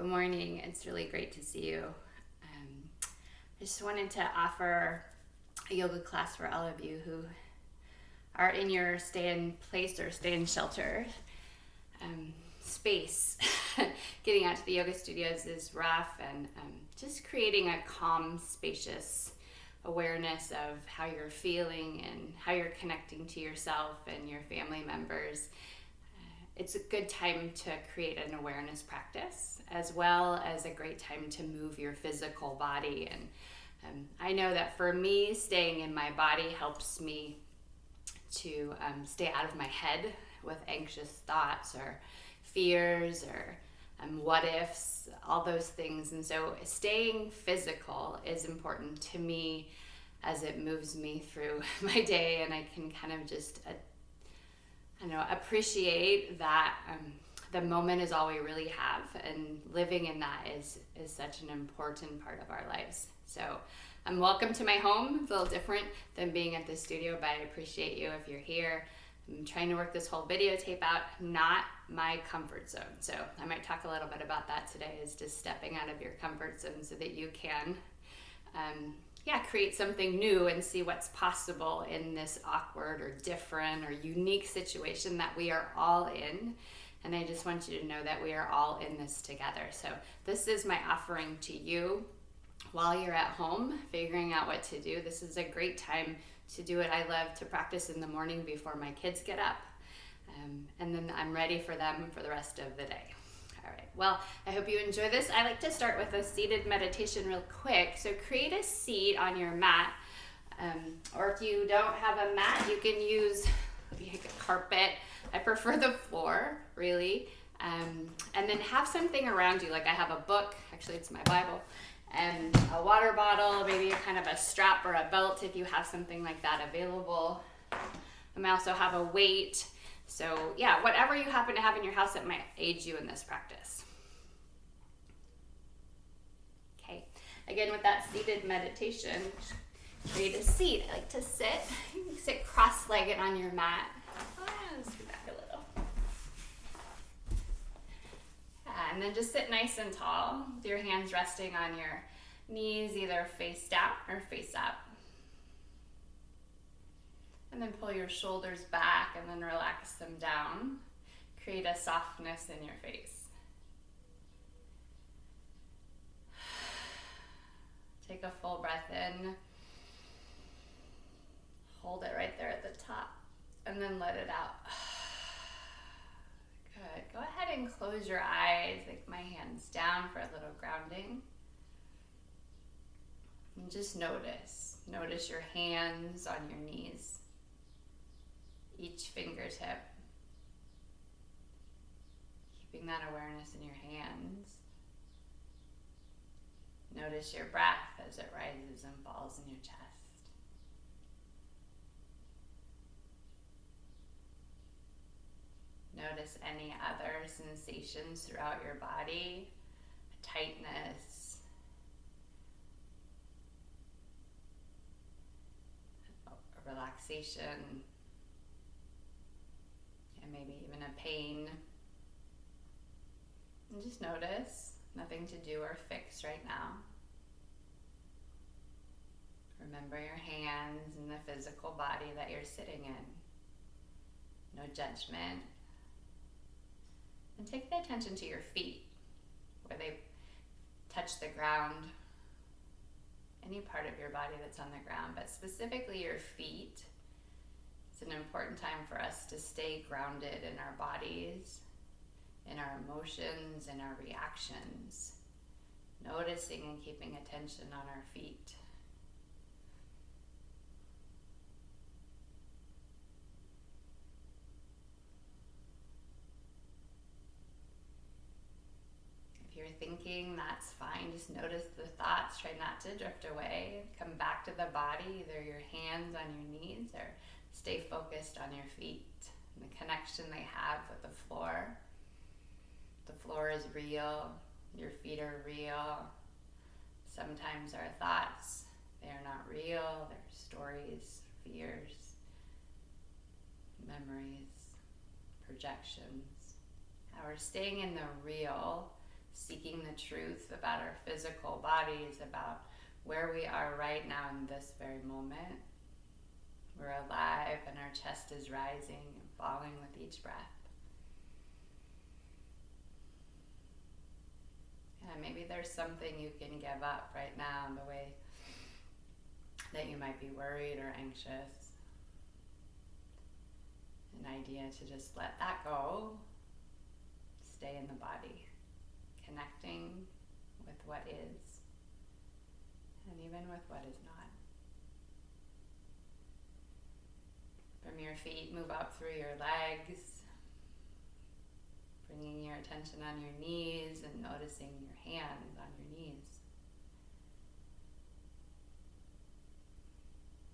Good morning. It's really great to see you. I just wanted to offer a yoga class for all of you who are in your stay-in place or stay-in shelter space. Getting out to the yoga studios is rough, and just creating a calm, spacious awareness of how you're feeling and how you're connecting to yourself and your family members. It's a good time to create an awareness practice, as well as a great time to move your physical body. And I know that for me, staying in my body helps me to stay out of my head with anxious thoughts or fears or what ifs, all those things. And so staying physical is important to me as it moves me through my day, and I can kind of just appreciate that the moment is all we really have, and living in that is such an important part of our lives. So welcome to my home. It's a little different than being at the studio, but I appreciate you if you're here. I'm trying to work this whole videotape out, not my comfort zone. So I might talk a little bit about that today, is just stepping out of your comfort zone so that you can create something new and see what's possible in this awkward or different or unique situation that we are all in. And I just want you to know that we are all in this together. So this is my offering to you while you're at home figuring out what to do. This is a great time to do what I love to practice in the morning before my kids get up. And then I'm ready for them for the rest of the day. All right, well, I hope you enjoy this. I like to start with a seated meditation real quick. So create a seat on your mat. Or if you don't have a mat, you can use maybe a carpet. I prefer the floor, really. And then have something around you. Like I have a book, actually it's my Bible, and a water bottle, maybe a kind of a strap or a belt if you have something like that available. I also have a weight. So yeah, whatever you happen to have in your house that might aid you in this practice. Okay, again with that seated meditation, create a seat. I like to sit. You can sit cross-legged on your mat. Let's go back a little. And then just sit nice and tall with your hands resting on your knees, either face down or face up. And then pull your shoulders back and then relax them down. Create a softness in your face. Take a full breath in. Hold it right there at the top. And then let it out. Good. Go ahead and close your eyes. Take my hands down for a little grounding. And just notice. Notice your hands on your knees. Each fingertip. Keeping that awareness in your hands. Notice your breath as it rises and falls in your chest. Notice any other sensations throughout your body, a tightness, a relaxation, and maybe even a pain. And just notice, nothing to do or fix right now. Remember your hands and the physical body that you're sitting in. No judgment. And take the attention to your feet, where they touch the ground, any part of your body that's on the ground, but specifically your feet. It's an important time for us to stay grounded in our bodies, in our emotions, in our reactions, noticing and keeping attention on our feet. If you're thinking, that's fine. Just notice the thoughts. Try not to drift away. Come back to the body, either your hands on your knees or stay focused on your feet and the connection they have with the floor. The floor is real. Your feet are real. Sometimes our thoughts, they are not real. They're stories, fears, memories, projections. How we're staying in the real seeking the truth about our physical bodies, about where we are right now in this very moment. We're alive and our chest is rising and falling with each breath. And maybe there's something you can give up right now in the way that you might be worried or anxious. An idea to just let that go, stay in the body, connecting with what is, and even with what is not. From your feet, move up through your legs, bringing your attention on your knees and noticing your hands on your knees.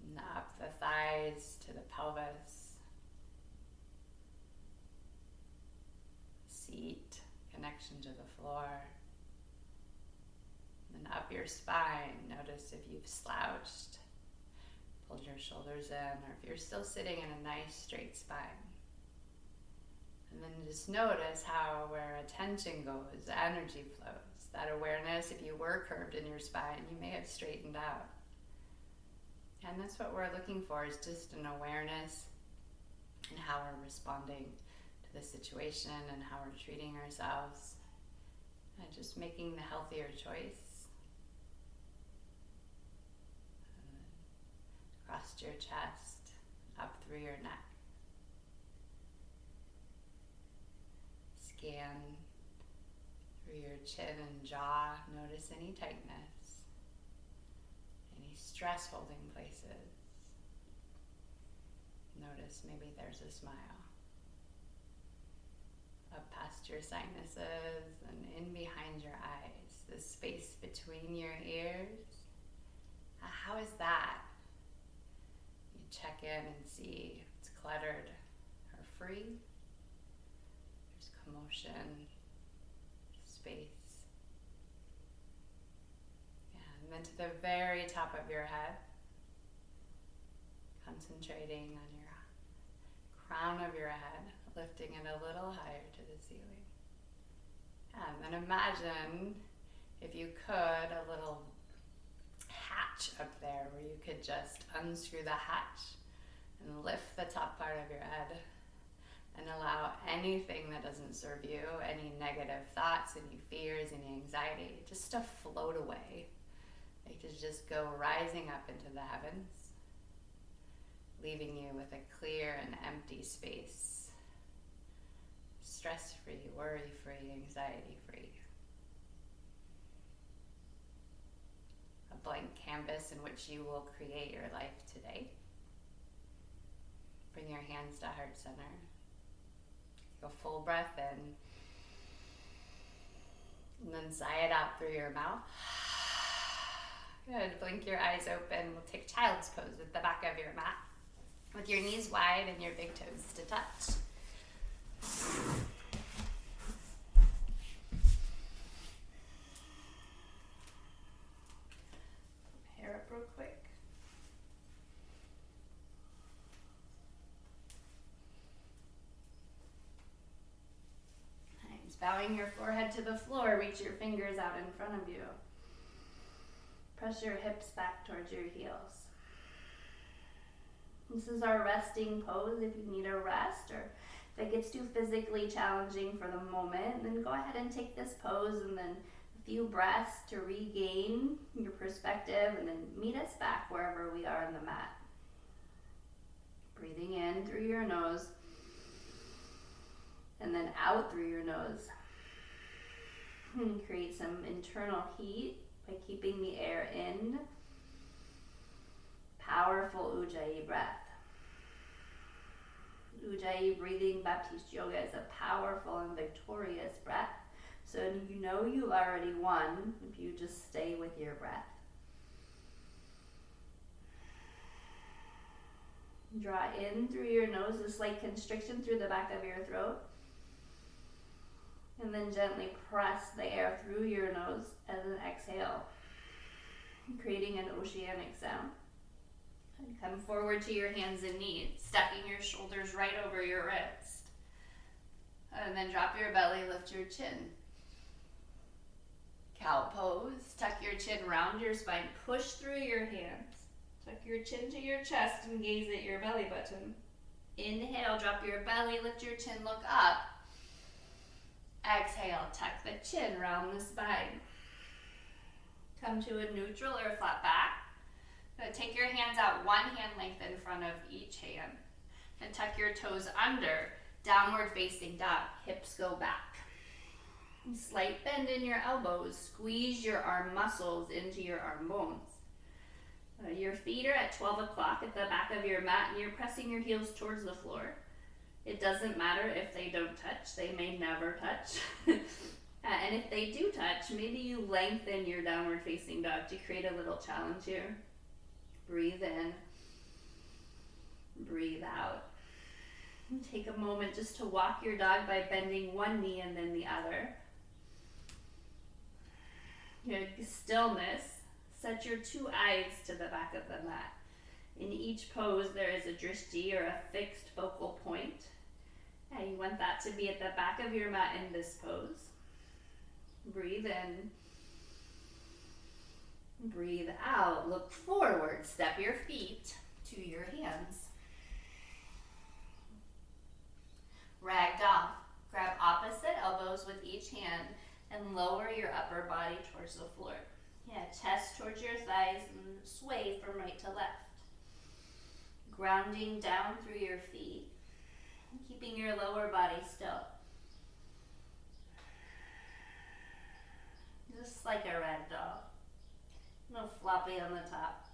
And up the thighs to the pelvis. Seat, connection to the floor. And then up your spine. Notice if you've slouched, pulled your shoulders in, or if you're still sitting in a nice straight spine. And then just notice how where attention goes, energy flows. That awareness, if you were curved in your spine, you may have straightened out. And that's what we're looking for, is just an awareness in how we're responding to the situation and how we're treating ourselves. And just making the healthier choice. Across your chest, up through your neck. Scan through your chin and jaw. Notice any tightness, any stress holding places. Notice maybe there's a smile. Up past your sinuses and in behind your eyes, the space between your ears. How is that? You check in and see if it's cluttered or free. There's commotion, space. And then to the very top of your head, concentrating on your crown of your head, lifting it a little higher to the ceiling. And then imagine, if you could, a little hatch up there where you could just unscrew the hatch and lift the top part of your head and allow anything that doesn't serve you, any negative thoughts, any fears, any anxiety, just to float away. Like to just go rising up into the heavens, leaving you with a clear and empty space. Stress-free, worry-free, anxiety-free. A blank canvas in which you will create your life today. Bring your hands to heart center. Take a full breath in. And then sigh it out through your mouth. Good. Blink your eyes open. We'll take child's pose at the back of your mat, with your knees wide and your big toes to touch. Hair up real quick. Nice. Bowing your forehead to the floor, reach your fingers out in front of you. Press your hips back towards your heels. This is our resting pose. If you need a rest, or if it gets too physically challenging for the moment, then go ahead and take this pose, and then a few breaths to regain your perspective, and then meet us back wherever we are on the mat. Breathing in through your nose, and then out through your nose. And create some internal heat by keeping the air in. Powerful Ujjayi breath. Ujjayi breathing, Baptiste Yoga, is a powerful and victorious breath. So you know you've already won if you just stay with your breath. Draw in through your nose, a slight constriction through the back of your throat. And then gently press the air through your nose as an exhale, creating an oceanic sound. And come forward to your hands and knees, stacking your shoulders right over your wrist. And then drop your belly, lift your chin. cow pose. Tuck your chin, round your spine, push through your hands. Tuck your chin to your chest and gaze at your belly button. Inhale, drop your belly, lift your chin, look up. Exhale, tuck the chin, round the spine. Come to a neutral or flat back. Take your hands out, one hand length in front of each hand. And tuck your toes under, downward facing dog, hips go back. Slight bend in your elbows, squeeze your arm muscles into your arm bones. Your feet are at 12 o'clock at the back of your mat and you're pressing your heels towards the floor. It doesn't matter if they don't touch, they may never touch. And if they do touch, maybe you lengthen your downward facing dog to create a little challenge here. Breathe in, breathe out. And take a moment just to walk your dog by bending one knee and then the other. Your stillness, set your two eyes to the back of the mat. In each pose, there is a drishti or a fixed focal point. And you want that to be at the back of your mat in this pose. Breathe in. Breathe out. Look forward. Step your feet to your hands. Ragdoll. Grab opposite elbows with each hand and lower your upper body towards the floor. Yeah, chest towards your thighs and sway from right to left. Grounding down through your feet. Keeping your lower body still. Just like a rag doll. No floppy on the top.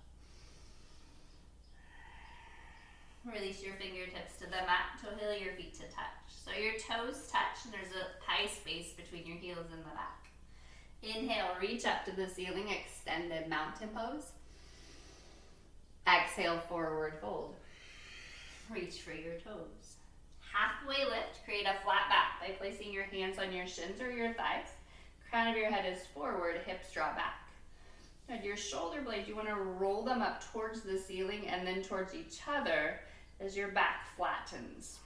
Release your fingertips to the mat to heel your feet to touch. So your toes touch and there's a thigh space between your heels and the back. Inhale, reach up to the ceiling, extended mountain pose. Exhale, forward fold. Reach for your toes. Halfway lift, create a flat back by placing your hands on your shins or your thighs. Crown of your head is forward, hips draw back. And your shoulder blades, you want to roll them up towards the ceiling and then towards each other as your back flattens.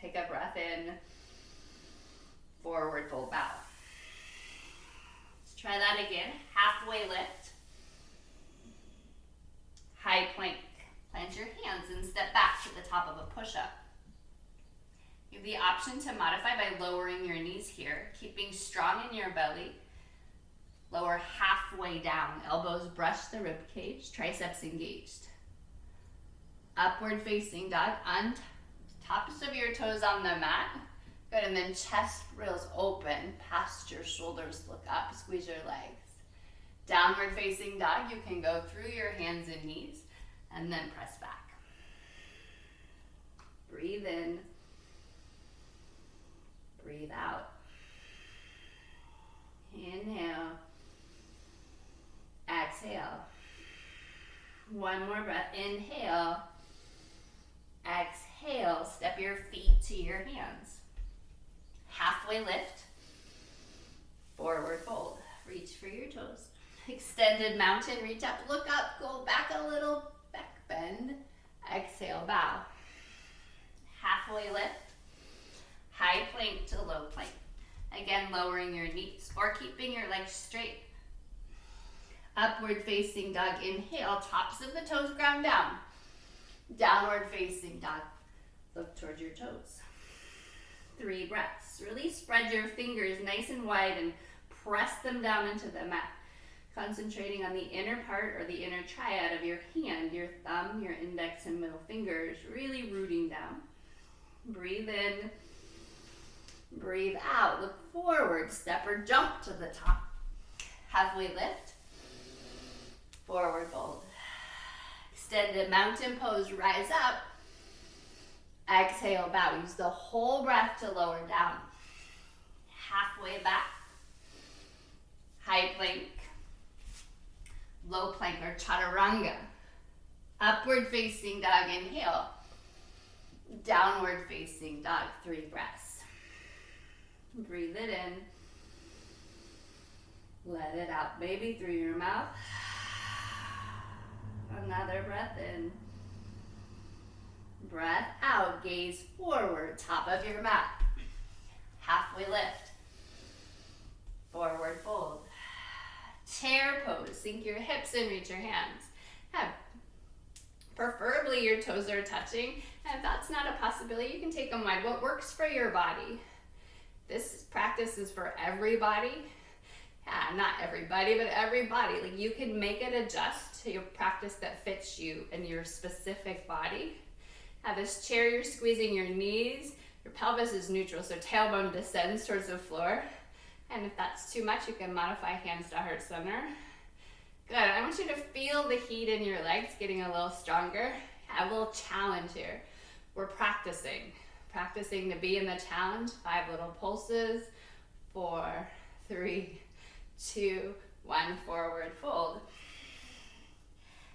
Take a breath in, forward fold bow. Let's try that again. Halfway lift, high plank. Plant your hands and step back to the top of a push-up. You have the option to modify by lowering your knees here, keeping strong in your belly. Lower halfway down, elbows brush the rib cage, triceps engaged. Upward facing dog, tops of your toes on the mat. Good, and then chest rails open, past your shoulders, look up, squeeze your legs. Downward facing dog, you can go through your hands and knees, and then press back. Breathe in, breathe out. Inhale. Exhale. One more breath. Inhale. Exhale. Step your feet to your hands. Halfway lift. Forward fold. Reach for your toes. Extended mountain. Reach up. Look up. Go back a little. Back bend. Exhale. Bow. Halfway lift. High plank to low plank. Again, lowering your knees or keeping your legs straight. Upward facing dog, inhale, tops of the toes ground down. Downward facing dog, look towards your toes. 3 breaths. Really spread your fingers nice and wide and press them down into the mat. Concentrating on the inner part or the inner triad of your hand, your thumb, your index and middle fingers, really rooting down. Breathe in. Breathe out, look forward, step or jump to the top. Halfway lift, forward fold. Extended mountain pose, rise up. Exhale, bow. Use the whole breath to lower down. Halfway back. High plank. Low plank or chaturanga. Upward facing dog, inhale. Downward facing dog, 3 breaths. Breathe it in. Let it out, baby, through your mouth. Another breath in. Breath out, gaze forward, top of your mat. Halfway lift. Forward fold. sink your hips and reach your hands. Yeah. Preferably your toes are touching. And if that's not a possibility, you can take them wide. What works for your body? This practice is for everybody. Yeah, not everybody, but everybody. Like, you can make it adjust to your practice that fits you and your specific body. Have this chair, you're squeezing your knees, your pelvis is neutral, so tailbone descends towards the floor. And if that's too much, you can modify hands to heart center. Good, I want you to feel the heat in your legs getting a little stronger. Have a little challenge here. We're practicing to be in the challenge. 5 little pulses. 4, 3, 2, 1, forward fold.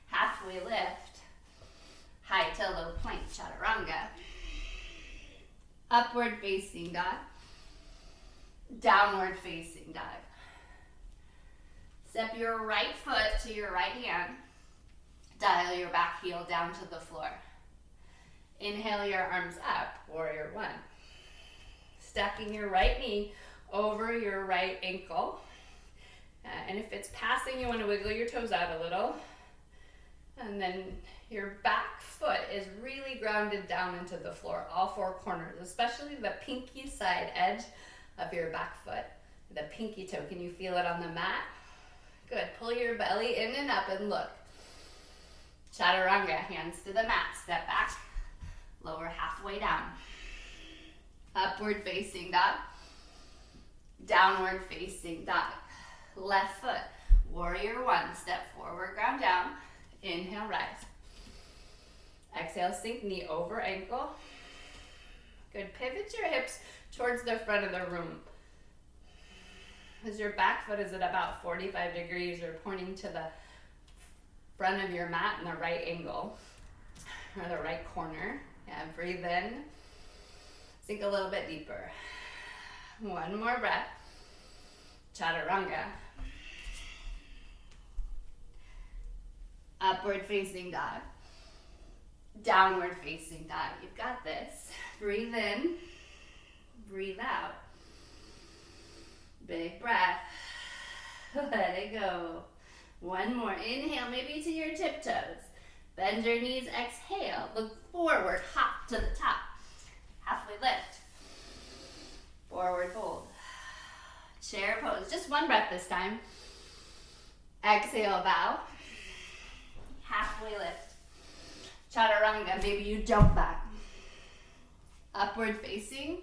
Halfway lift. High to low plank, chaturanga. Upward facing dog. Downward facing dog. Step your right foot to your right hand. Dial your back heel down to the floor. Inhale your arms up, warrior 1. Stacking your right knee over your right ankle. And if it's passing, you want to wiggle your toes out a little. And then your back foot is really grounded down into the floor, all 4 corners, especially the pinky side edge of your back foot. The pinky toe, can you feel it on the mat? Good, pull your belly in and up and look. Chaturanga, hands to the mat, step back, lower halfway down. Upward facing dog, downward facing dog. Left foot, warrior 1, step forward, ground down. Inhale, rise. Exhale, sink knee over ankle. Good, pivot your hips towards the front of the room. As your back foot is at about 45 degrees or pointing to the front of your mat in the right angle or the right corner. Yeah, breathe in. Sink a little bit deeper. 1 more breath. Chaturanga. Upward facing dog. Downward facing dog. You've got this. Breathe in. Breathe out. Big breath. Let it go. 1 more. Inhale, maybe to your tiptoes. Bend your knees. Exhale. Look forward. Hop to the top. Halfway lift. Forward fold. Chair pose. Just 1 breath this time. Exhale, bow. Halfway lift. Chaturanga. Maybe you jump back. Upward facing.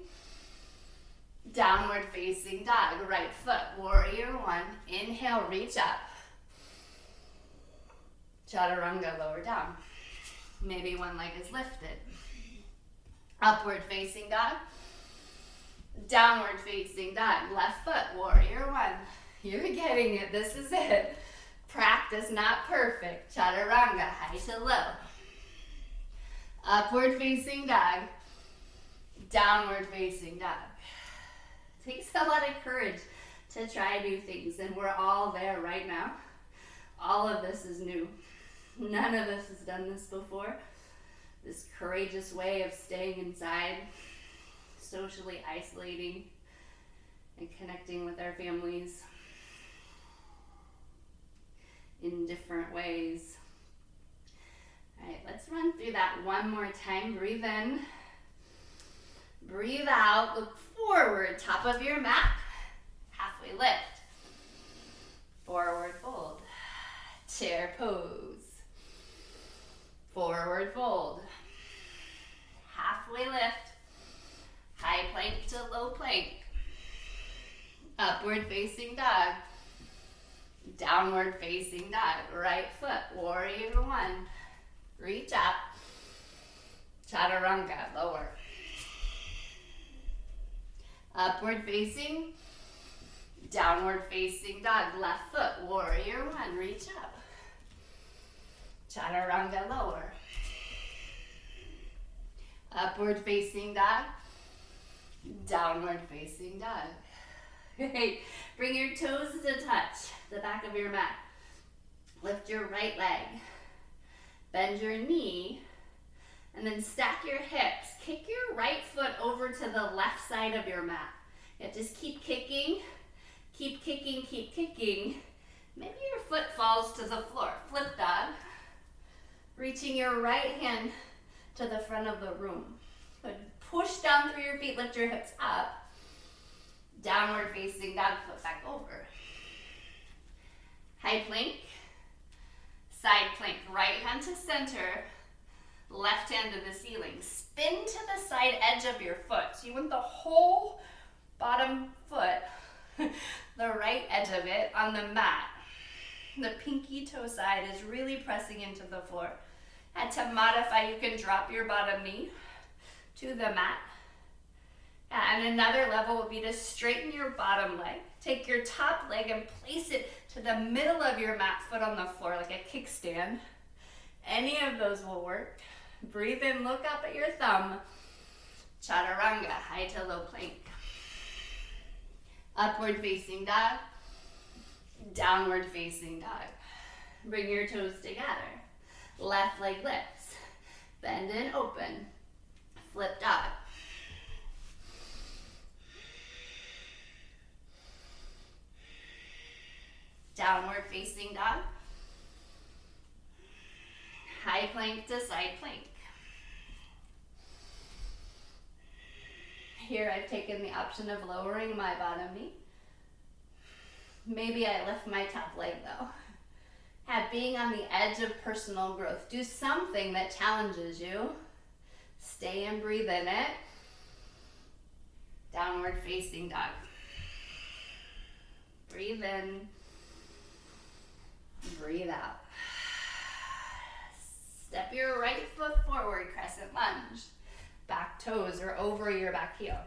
Downward facing dog. Right foot. Warrior 1. Inhale, reach up. Chaturanga, lower down. Maybe 1 leg is lifted. Upward facing dog. Downward facing dog. Left foot. Warrior 1. You're getting it. This is it. Practice, not perfect. Chaturanga, high to low. Upward facing dog. Downward facing dog. Takes a lot of courage to try new things, and we're all there right now. All of this is new. None of us has done this before. This courageous way of staying inside, socially isolating, and connecting with our families in different ways. All right, let's run through that 1 more time. Breathe in. Breathe out. Look forward. Top of your mat. Halfway lift. Forward fold. Chair pose. Forward fold. Halfway lift. High plank to low plank. Upward facing dog. Downward facing dog. Right foot. Warrior 1. Reach up. Chaturanga. Lower. Upward facing. Downward facing dog. Left foot. Warrior 1. Reach up. Chaturanga, lower. Upward facing dog. Downward facing dog. Great. Bring your toes to touch the back of your mat. Lift your right leg. Bend your knee. And then stack your hips. Kick your right foot over to the left side of your mat. Yeah, just keep kicking. Keep kicking, keep kicking. Maybe your foot falls to the floor. Flip dog. Reaching your right hand to the front of the room. Good. Push down through your feet, lift your hips up. Downward facing dog, flip back over. High plank. Side plank. Right hand to center. Left hand to the ceiling. Spin to the side edge of your foot. So you want the whole bottom foot, the right edge of it, on the mat. The pinky toe side is really pressing into the floor. And to modify, you can drop your bottom knee to the mat. And another level would be to straighten your bottom leg. Take your top leg and place it to the middle of your mat foot on the floor like a kickstand. Any of those will work. Breathe in, look up at your thumb. Chaturanga, high to low plank. Upward facing dog. Downward facing dog. Bring your toes together. Left leg lifts. Bend and open. Flip dog. Downward facing dog. High plank to side plank. Here I've taken the option of lowering my bottom knee. Maybe I lift my top leg though. Being on the edge of personal growth. Do something that challenges you. Stay and breathe in it. Downward facing dog. Breathe in. Breathe out. Step your right foot forward, crescent lunge. Back toes are over your back heel.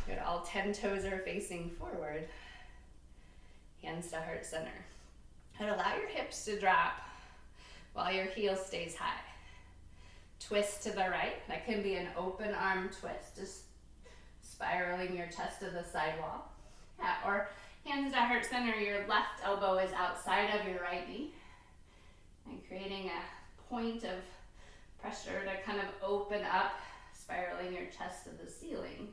Good, all 10 toes are facing forward. Hands to heart center. And allow your hips to drop while your heel stays high. Twist to the right. That can be an open arm twist, just spiraling your chest to the side wall. Yeah, or hands to heart center, your left elbow is outside of your right knee. And creating a point of pressure to kind of open up, spiraling your chest to the ceiling.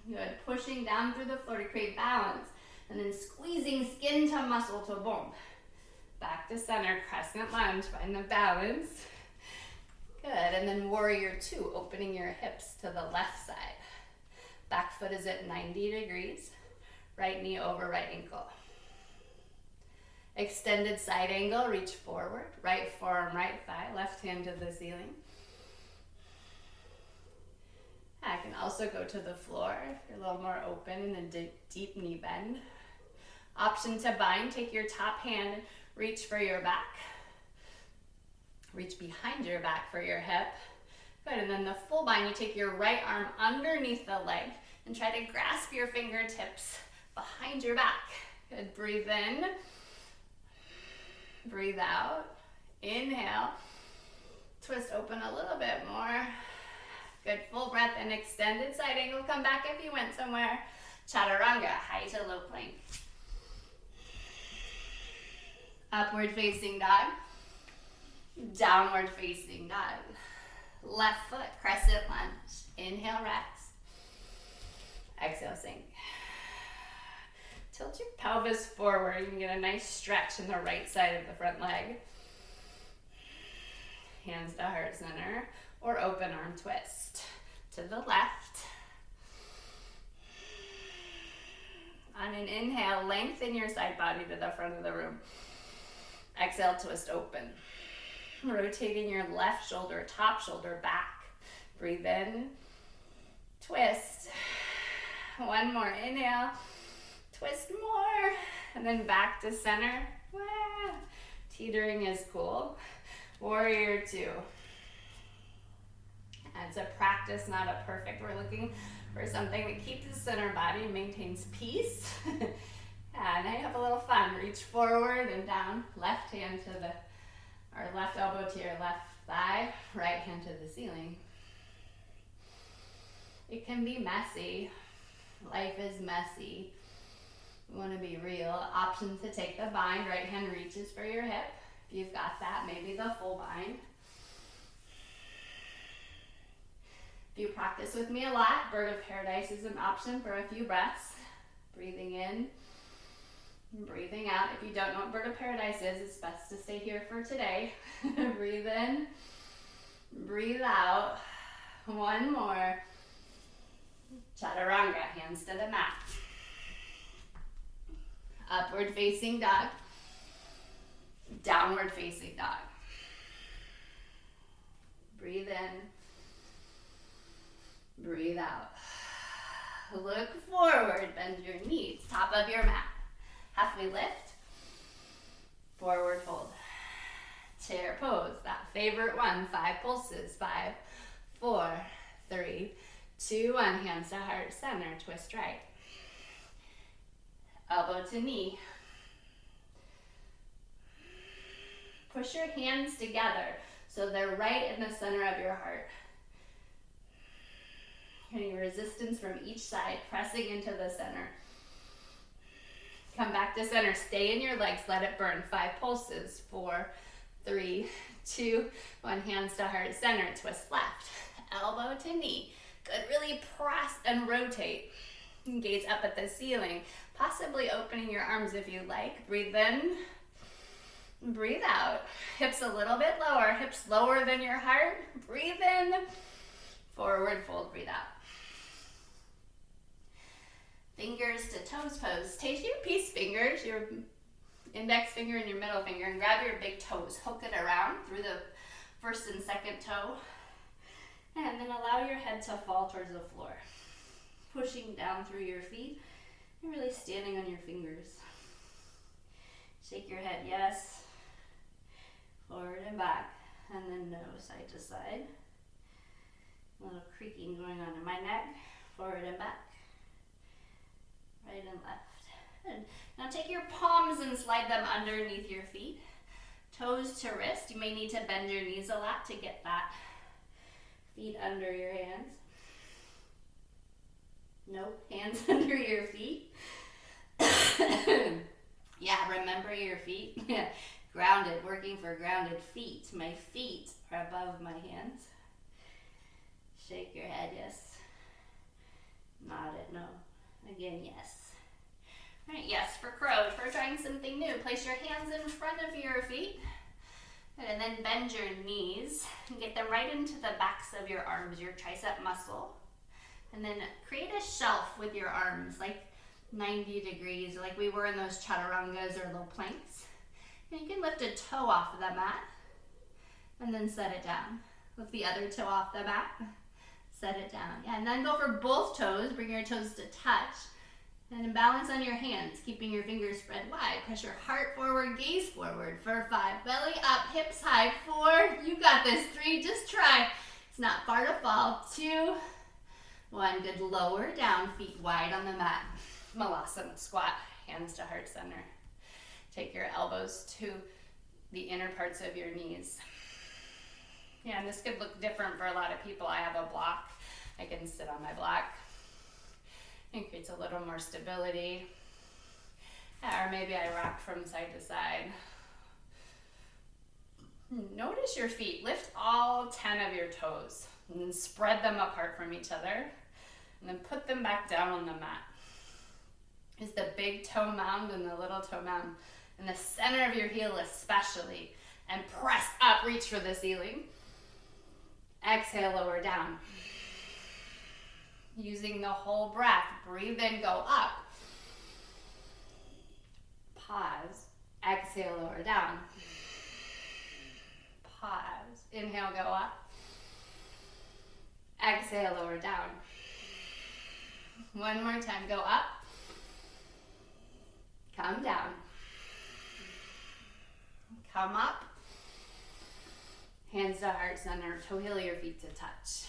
Good, pushing down through the floor to create balance. And then squeezing skin to muscle to bone. Back to center, crescent lunge, find the balance. Good, and then warrior two, opening your hips to the left side. Back foot is at 90 degrees. Right knee over right ankle. Extended side angle, reach forward. Right forearm, right thigh, left hand to the ceiling. I can also go to the floor if you're a little more open in a deep knee bend. Option to bind, take your top hand, reach for your back. Reach behind your back for your hip. Good, and then the full bind, you take your right arm underneath the leg and try to grasp your fingertips behind your back. Good, breathe in. Breathe out. Inhale. Twist open a little bit more. Good, full breath and extended side angle. Come back if you went somewhere. Chaturanga, high to low plank. Upward facing dog. Downward facing dog. Left foot, crescent lunge. Inhale, rest. Exhale, sink. Tilt your pelvis forward. You can get a nice stretch in the right side of the front leg. Hands to heart center. Or open arm twist to the left. On an inhale, lengthen your side body to the front of the room. Exhale, twist open. Rotating your left shoulder, top shoulder back. Breathe in, twist. One more, inhale, twist more, and then back to center. Wow. Teetering is cool. Warrior two. It's a practice, not a perfect. We're looking for something that keeps the center body, maintains peace. And I have a little fun. Reach forward and down. Left hand to or left elbow to your left thigh. Right hand to the ceiling. It can be messy. Life is messy. We want to be real. Option to take the bind. Right hand reaches for your hip. If you've got that, maybe the full bind. If you practice with me a lot, bird of paradise is an option for a few breaths. Breathing in. Breathing out. If you don't know what bird of paradise is, it's best to stay here for today. Breathe in, breathe out. One more. Chaturanga, hands to the mat. Upward facing dog. Downward facing dog. Breathe in, breathe out. Look forward, bend your knees, top of your mat. Halfway lift, forward fold. Chair pose, that favorite one, 5 pulses. 5, 4, 3, 2, 1. Hands to heart center, twist right. Elbow to knee. Push your hands together so they're right in the center of your heart. Getting resistance from each side, pressing into the center. Come back to center, stay in your legs, let it burn. 5 pulses, 4, 3, 2, 1. Hands to heart center, twist left. Elbow to knee. Good, really press and rotate. Gaze up at the ceiling, possibly opening your arms if you like. Breathe in, breathe out. Hips a little bit lower, hips lower than your heart. Breathe in, forward fold, breathe out. Fingers to toes pose. Take your peace fingers, your index finger and your middle finger, and grab your big toes. Hook it around through the first and second toe. And then allow your head to fall towards the floor. Pushing down through your feet and really standing on your fingers. Shake your head, yes. Forward and back. And then no, side to side. A little creaking going on in my neck. Forward and back. Right and left. Good. Now take your palms and slide them underneath your feet. Toes to wrist. You may need to bend your knees a lot to get that feet under your hands. Nope, hands under your feet. Yeah, remember your feet. Grounded, working for grounded feet. My feet are above my hands. Shake your head, yes. Nod it, no. Again, yes. All right, yes, for crows, for trying something new. Place your hands in front of your feet. And then bend your knees and get them right into the backs of your arms, your tricep muscle. And then create a shelf with your arms, like 90 degrees, like we were in those chaturangas or low planks. And you can lift a toe off of the mat and then set it down. Lift the other toe off the mat, set it down. Yeah, and then go for both toes, bring your toes to touch. And then balance on your hands, keeping your fingers spread wide. Press your heart forward, gaze forward for 5. Belly up, hips high. 4, you got this. 3, just try. It's not far to fall. 2, 1, good. Lower down, feet wide on the mat. Malasana, squat, hands to heart center. Take your elbows to the inner parts of your knees. Yeah, and this could look different for a lot of people. I have a block. I can sit on my block. It creates a little more stability. Or maybe I rock from side to side. Notice your feet. Lift all 10 of your toes and spread them apart from each other. And then put them back down on the mat. Is the big toe mound and the little toe mound in the center of your heel especially. And press up, reach for the ceiling. Exhale, lower down. Using the whole breath. Breathe in, go up. Pause. Exhale, lower down. Pause. Inhale, go up. Exhale, lower down. One more time, go up. Come down. Come up. Hands to heart center, toe heel your feet to touch.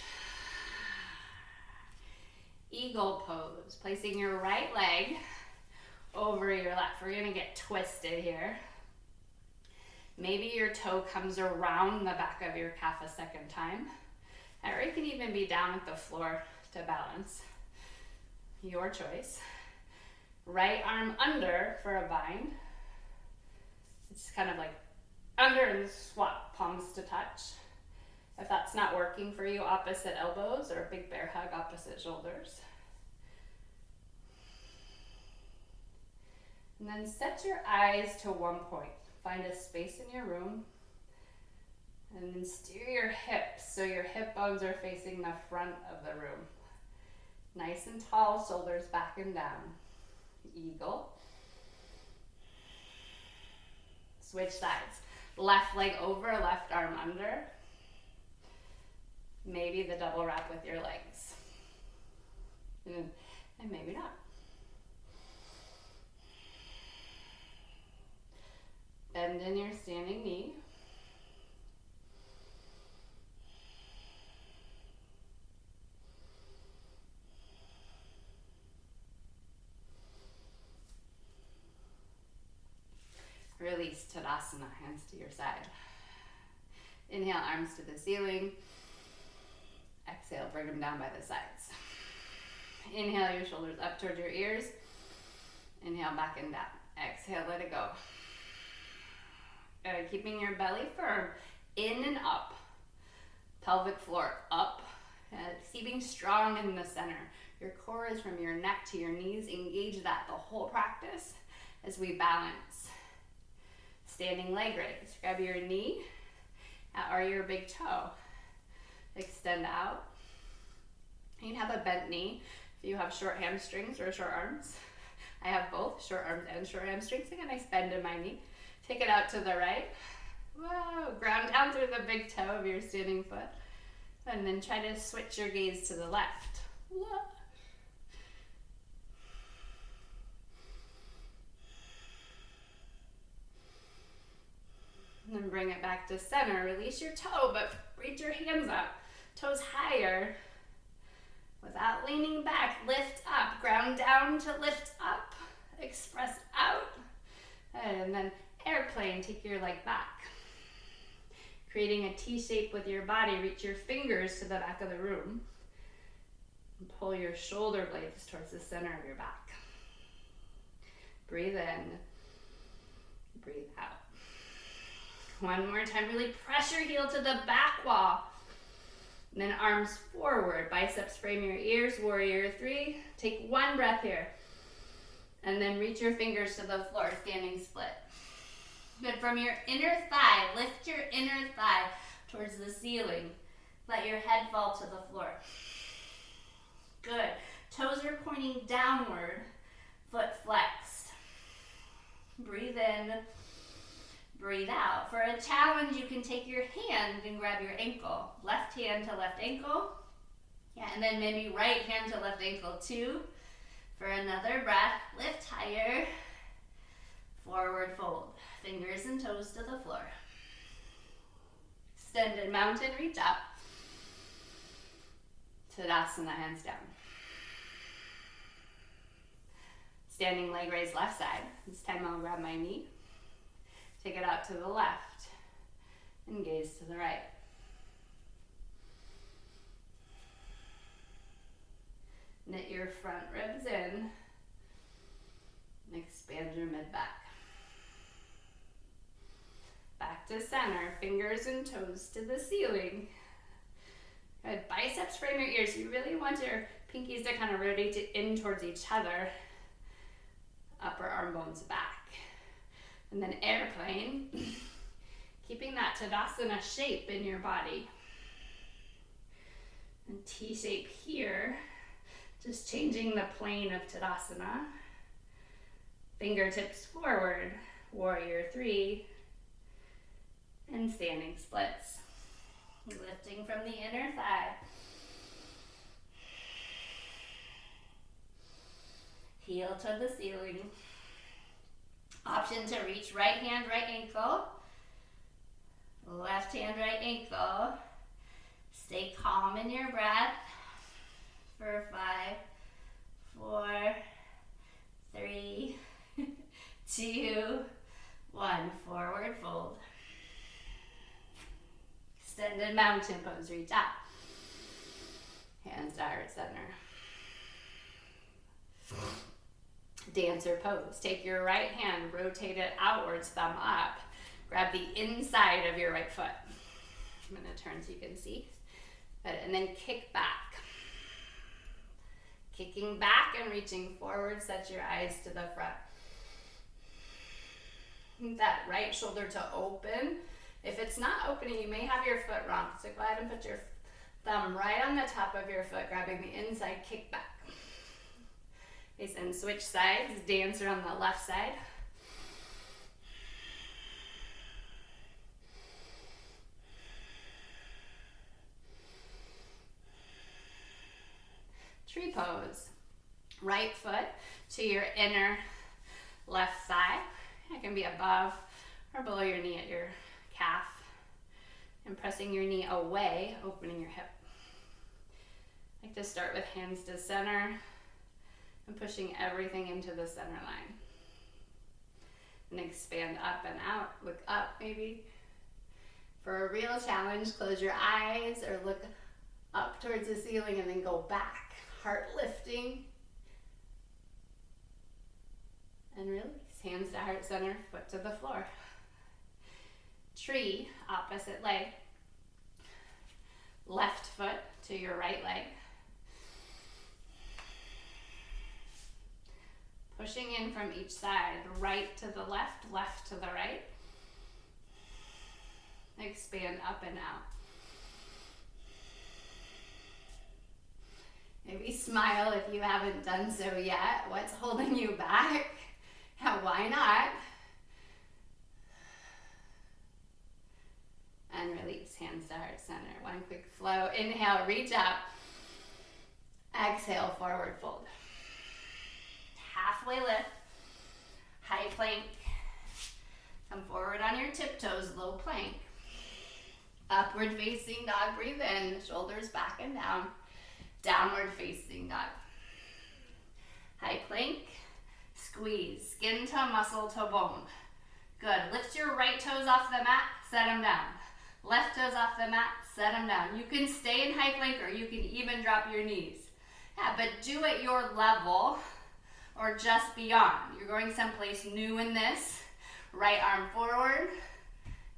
Eagle pose, placing your right leg over your left. We're gonna get twisted here. Maybe your toe comes around the back of your calf a second time. Or it can even be down at the floor to balance. Your choice. Right arm under for a bind. It's kind of like under and squat, palms to touch. If that's not working for you, opposite elbows or a big bear hug, opposite shoulders. And then set your eyes to one point. Find a space in your room. And then steer your hips so your hip bones are facing the front of the room. Nice and tall, shoulders back and down. Eagle. Switch sides. Left leg over, left arm under. Maybe the double wrap with your legs. And maybe not. Bend in your standing knee. Release Tadasana, hands to your side. Inhale, arms to the ceiling. Exhale, bring them down by the sides. Inhale, your shoulders up towards your ears. Inhale, back and down. Exhale, let it go. Keeping your belly firm, in and up. Pelvic floor up. Keeping strong in the center. Your core is from your neck to your knees. Engage that the whole practice as we balance. Standing leg raise. Grab your knee or your big toe. Extend out. You can have a bent knee if you have short hamstrings or short arms. I have both, short arms and short hamstrings. I get a nice bend in my knee. Take it out to the right. Whoa, ground down through the big toe of your standing foot. And then try to switch your gaze to the left. Whoa. And then bring it back to center. Release your toe, but reach your hands up. Toes higher. Without leaning back, lift up. Ground down to lift up. Express out. And then airplane, take your leg back. Creating a T shape with your body. Reach your fingers to the back of the room. And pull your shoulder blades towards the center of your back. Breathe in. Breathe out. One more time, really press your heel to the back wall. And then arms forward, biceps frame your ears, warrior three. Take one breath here. And then reach your fingers to the floor, standing split. Good, from your inner thigh, lift your inner thigh towards the ceiling. Let your head fall to the floor. Good, toes are pointing downward, foot flexed. Breathe in. Breathe out. For a challenge, you can take your hand and grab your ankle. Left hand to left ankle. Yeah, and then maybe right hand to left ankle too. For another breath, lift higher. Forward fold. Fingers and toes to the floor. Extended mountain, reach up. Tadasana, hands down. Standing leg raise left side. This time I'll grab my knee. Take it out to the left and gaze to the right. Knit your front ribs in and expand your mid-back. Back to center, fingers and toes to the ceiling. Good, biceps frame your ears. You really want your pinkies to kind of rotate in towards each other. Upper arm bones back. And then airplane, keeping that Tadasana shape in your body. And T-shape here, just changing the plane of Tadasana. Fingertips forward, warrior three, and standing splits. Lifting from the inner thigh. Heel to the ceiling. Option to reach right hand, right ankle. Left hand, right ankle. Stay calm in your breath for 5, 4, 3, 2, 1. Forward fold. Extended mountain pose, reach up. Hands to heart center. Dancer pose. Take your right hand, rotate it outwards, thumb up. Grab the inside of your right foot. I'm going to turn so you can see. And then kick back. Kicking back and reaching forward, set your eyes to the front. That right shoulder to open. If it's not opening, you may have your foot wrong. So go ahead and put your thumb right on the top of your foot, grabbing the inside kick back. Nice, and switch sides. Dancer on the left side. Tree pose. Right foot to your inner left thigh. It can be above or below your knee at your calf. And pressing your knee away, opening your hip. I like to start with hands to center and pushing everything into the center line. And expand up and out. Look up maybe. For a real challenge, close your eyes or look up towards the ceiling and then go back. Heart lifting. And release. Hands to heart center, foot to the floor. Tree, opposite leg. Left foot to your right leg. Pushing in from each side, right to the left, left to the right. Expand up and out. Maybe smile if you haven't done so yet. What's holding you back? And why not? And release, hands to heart center. One quick flow. Inhale, reach up. Exhale, forward fold. Halfway lift. High plank. Come forward on your tiptoes, low plank. Upward facing dog, breathe in. Shoulders back and down. Downward facing dog. High plank. Squeeze. Skin to muscle to bone. Good. Lift your right toes off the mat. Set them down. Left toes off the mat, set them down. You can stay in high plank or you can even drop your knees. Yeah, but do at your level or just beyond. You're going someplace new in this. Right arm forward,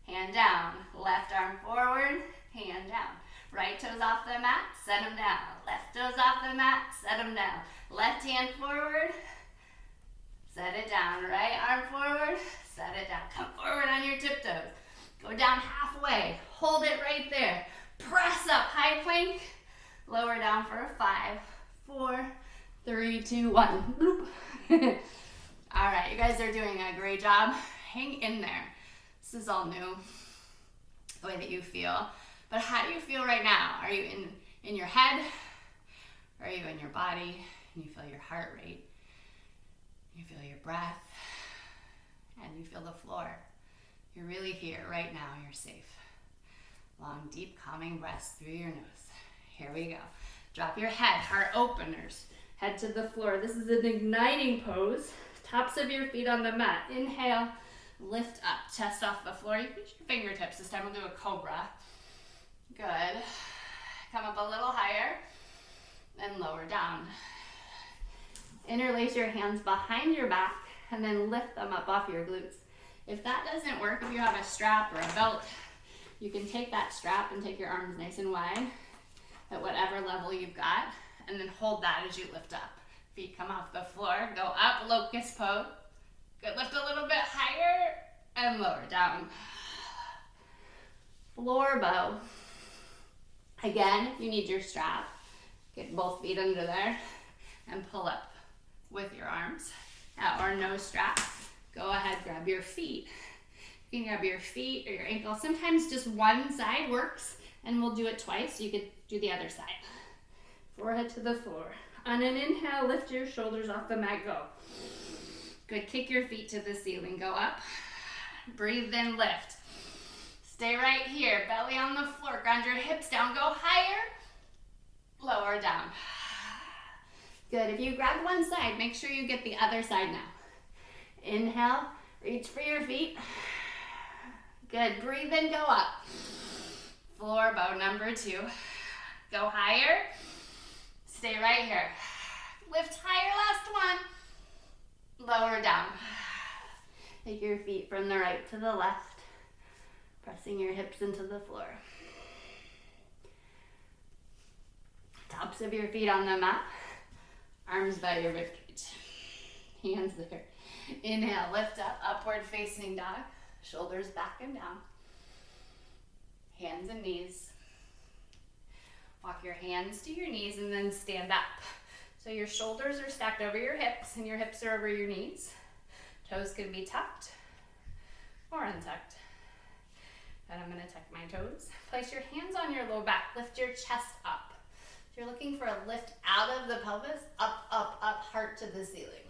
hand down. Left arm forward, hand down. Right toes off the mat, set them down. Left toes off the mat, set them down. Left hand forward, set it down. Right arm forward, set it down. Come forward on your tiptoes. Go down halfway, hold it right there. Press up, high plank, lower down for a 5, 4, 3, 2, 1. Bloop. All right, you guys are doing a great job. Hang in there. This is all new, the way that you feel. But how do you feel right now? Are you in your head? Or are you in your body? And you feel your heart rate. You feel your breath. And you feel the floor. You're really here right now. You're safe. Long, deep, calming breaths through your nose. Here we go. Drop your head, heart openers. Head to the floor. This is an igniting pose. Tops of your feet on the mat. Inhale, lift up, chest off the floor. You reach your fingertips. This time we'll do a cobra. Good. Come up a little higher and lower down. Interlace your hands behind your back and then lift them up off your glutes. If that doesn't work, if you have a strap or a belt, you can take that strap and take your arms nice and wide at whatever level you've got, and then hold that as you lift up. Feet come off the floor, go up, locust pose. Good, lift a little bit higher and lower down. Floor bow. Again, you need your strap. Get both feet under there and pull up with your arms. Or no strap. Go ahead, grab your feet. You can grab your feet or your ankle. Sometimes just one side works, and we'll do it twice. You could do the other side. Forehead to the floor. On an inhale, lift your shoulders off the mat, go. Good, kick your feet to the ceiling, go up. Breathe in, lift. Stay right here, belly on the floor. Ground your hips down, go higher. Lower down. Good, if you grab one side, make sure you get the other side now. Inhale, reach for your feet. Good, breathe in, go up. Floor bow number 2. Go higher. Stay right here. Lift higher, last one. Lower down. Take your feet from the right to the left, pressing your hips into the floor. Tops of your feet on the mat. Arms by your ribcage. Hands there. Inhale, lift up, upward facing dog. Shoulders back and down. Hands and knees. Walk your hands to your knees and then stand up. So your shoulders are stacked over your hips and your hips are over your knees. Toes can be tucked or untucked. And I'm gonna tuck my toes. Place your hands on your low back. Lift your chest up. If you're looking for a lift out of the pelvis, up, up, up, heart to the ceiling.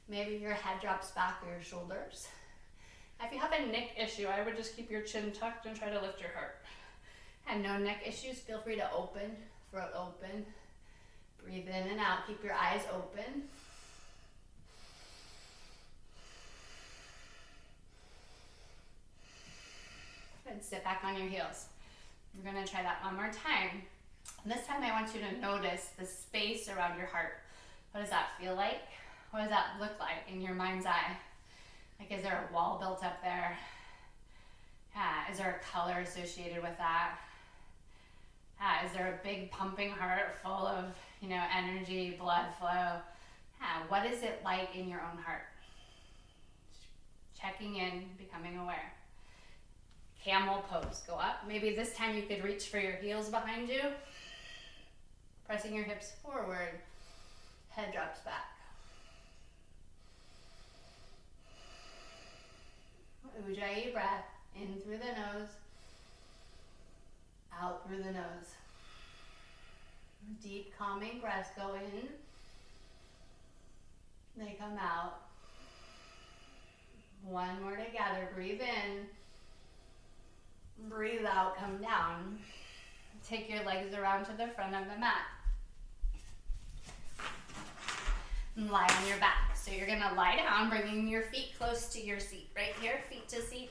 Maybe your head drops back or your shoulders. If you have a neck issue, I would just keep your chin tucked and try to lift your heart. And no neck issues, feel free to open, throat open. Breathe in and out, keep your eyes open. And sit back on your heels. We're gonna try that one more time. And this time I want you to notice the space around your heart. What does that feel like? What does that look like in your mind's eye? Like, is there a wall built up there? Yeah, is there a color associated with that? Yeah, is there a big pumping heart full of, energy, blood flow? Yeah, what is it like in your own heart? Checking in, becoming aware. Camel pose, go up. Maybe this time you could reach for your heels behind you. Pressing your hips forward, head drops back. Ujjayi breath, in through the nose, out through the nose. Deep calming breaths go in, they come out. One more together, breathe in, breathe out, come down. Take your legs around to the front of the mat. And lie on your back. So you're gonna lie down, bringing your feet close to your seat. Right here, feet to seat.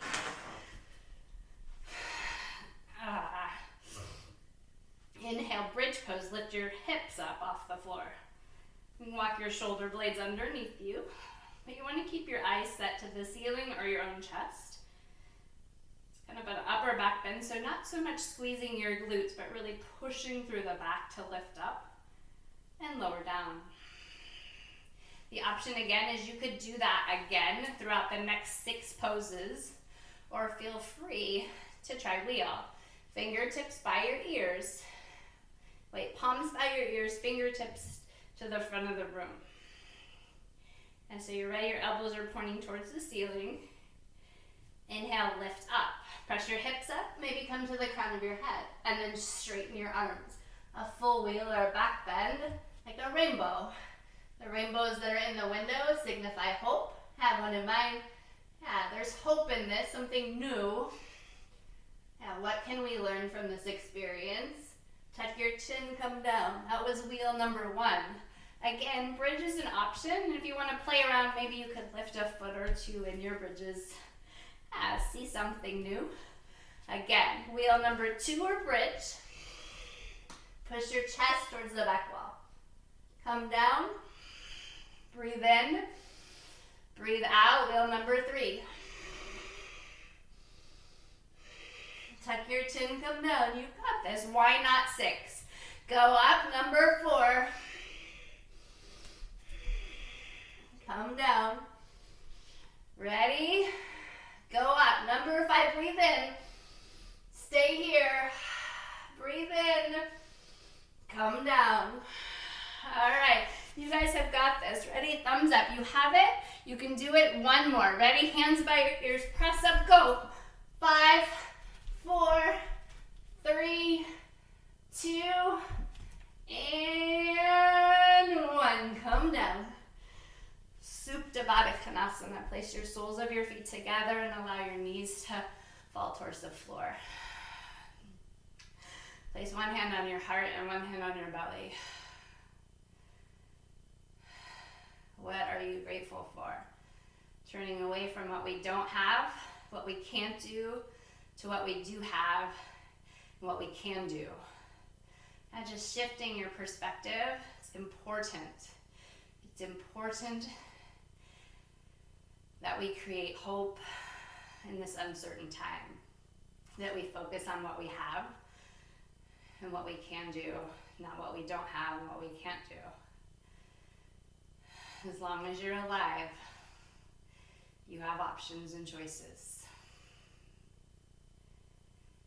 Inhale, bridge pose. Lift your hips up off the floor. And walk your shoulder blades underneath you. But you wanna keep your eyes set to the ceiling or your own chest. It's kind of an upper back bend, so not so much squeezing your glutes, but really pushing through the back to lift up and lower down. The option again is you could do that again throughout the next 6 poses, or feel free to try wheel. Fingertips by your ears. Wait, palms by your ears, fingertips to the front of the room. And so you're ready, your elbows are pointing towards the ceiling. Inhale, lift up. Press your hips up, maybe come to the crown of your head, and then straighten your arms. A full wheel or a back bend, like a rainbow. The rainbows that are in the window signify hope. Have one in mind. Yeah, there's hope in this, something new. Yeah, what can we learn from this experience? Tuck your chin, come down. That was wheel number 1. Again, bridge is an option. If you want to play around, maybe you could lift a foot or 2 in your bridges. See something new. Again, wheel number 2 or bridge. Push your chest towards the back wall. Come down. Breathe in. Breathe out. Wheel number 3. Tuck your chin, come down. You got this. Why not 6? Go up. Number 4. Come down. Ready? Go up. Number 5. Breathe in. Stay here. Breathe in. Come down. All right. You guys have got this. Ready? Thumbs up. You have it. You can do it. One more. Ready? Hands by your ears. Press up. Go. 5, 4, 3, 2, and 1. Come down. Supta Baddha Konasana. Place your soles of your feet together and allow your knees to fall towards the floor. Place one hand on your heart and one hand on your belly. What are you grateful for? Turning away from what we don't have, what we can't do, to what we do have, and what we can do. And just shifting your perspective is important. It's important that we create hope in this uncertain time, that we focus on what we have and what we can do, not what we don't have and what we can't do. As long as you're alive, You have options and choices.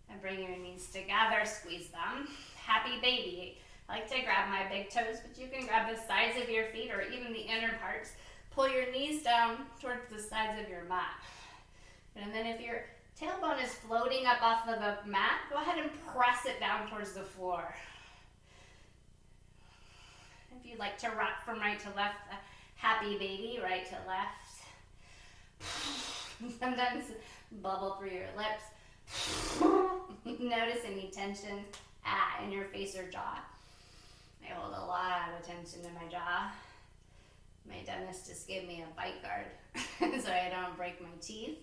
And bring your knees together, squeeze them. Happy baby. I like to grab my big toes, but you can grab the sides of your feet or even the inner parts. Pull your knees down towards the sides of your mat. And then if your tailbone is floating up off of the mat, go ahead and press it down towards the floor. If you'd like to rock from right to left, happy baby, right to left. Sometimes bubble through your lips. Notice any tension in your face or jaw. I hold a lot of tension in my jaw. My dentist just gave me a bite guard so I don't break my teeth.